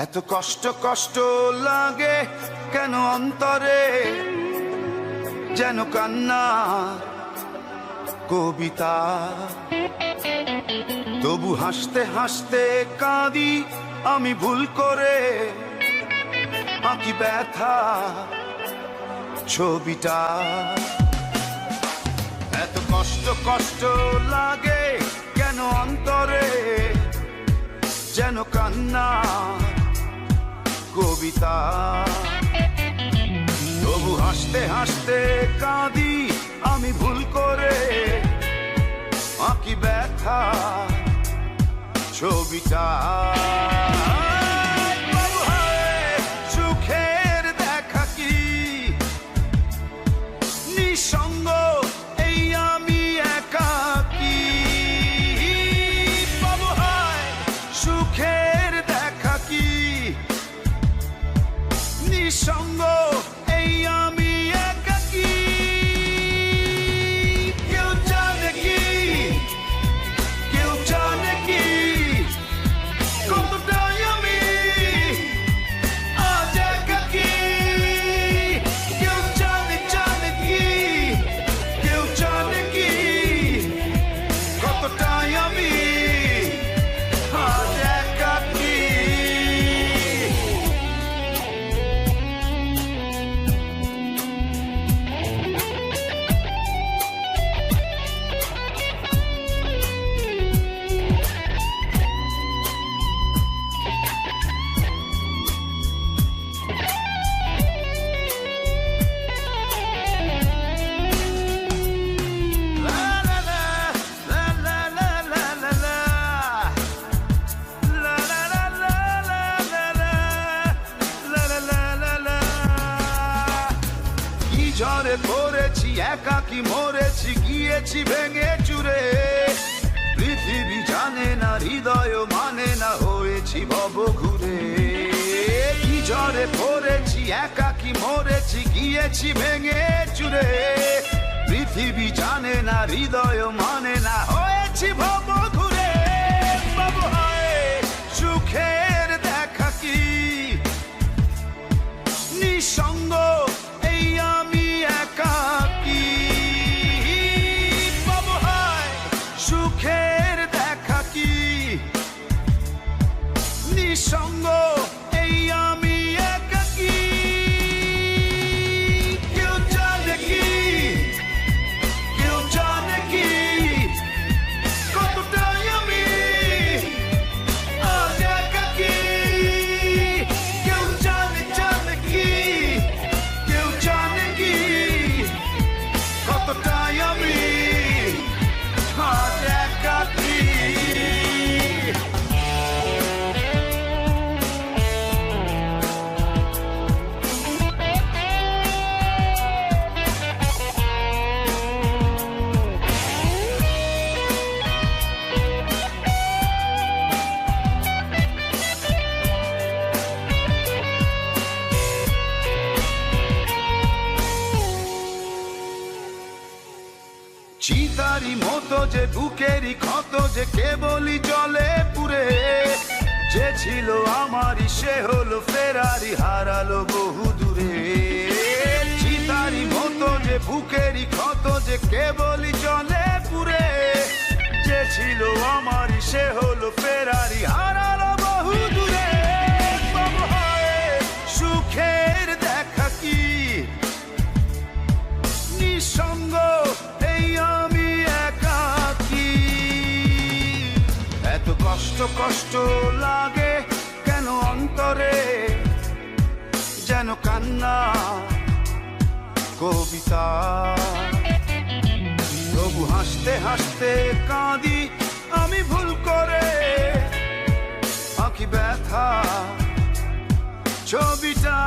এত কষ্ট কষ্ট লাগে কেন অন্তরে, যেন কান্না কবিতা। তবু হাসতে হাসতে কাঁদি আমি ভুল করে, আঁকি ব্যথা ছবিটা। এত কষ্ট কষ্ট লাগে কেন অন্তরে, যেন কান্না কবিতা। তবু হাসতে হাসতে কাঁদি আমি ভুল করে, আঁকি ব্যথা ছবিটা। সুখের দেখা কি নিঃসঙ্গ, এই আমি একাকী। বাবু হায় সুখের দেখা কি নিঃসঙ্গ, এই আমি একাকী। কেউ জানে কি, কেউ জানে কি কতটাই আমি আজ একাকী। কেউ জানে জানে কি, কেউ জানে কি কতটাই আমি আজ একাকী। ঝড়ে পড়েছি একাকী মরেছি, গিয়েছি ভেঙে চুরে। পৃথিবী জানে না, হৃদয় মানে না, হয়েছি ভব ঘুরে। কি ঝড়ে পড়েছি একাকী মরেছি, গিয়েছি ভেঙে চুরে। পৃথিবী জানে না, হৃদয় মানে না, হয়েছি ভব ঘুরে। বাবু হায় সুখের দেখা কি নিঃসঙ্গ, এই আমি একাকী। বাবু হায় সুখের দেখা কি নিঃসঙ্গ, এই আমি একাকী। কেউ জানে কি, কেউ জানে কি কতটাই আমি আজ একাকী। কেউ জানে জানে কি, কেউ জানে কি কতটাই আমি আজ একাকী। চিতারি মতো যে বুকেরই ক্ষত, যে কেবলই জলে পুরে। যে ছিল আমারই সে হলো ফেরারি, হারালো বহু দূরে। চিতারি মতো যে বুকেরই ক্ষত, যে কেবলই জলে পুরে। যে ছিল আমারই সে হলো ফেরারি, হারালো বহু দূরে। বাবু হায় সুখের দেখা কি নিঃসঙ্গ, এই আমি একাকী। এত কষ্ট কষ্ট লাগে কেন অন্তরে, যেন কান্না কবিতা। তবু হাসতে হাসতে কাঁদি আমি ভুল করে, আঁকি ব্যথা ছবিটা।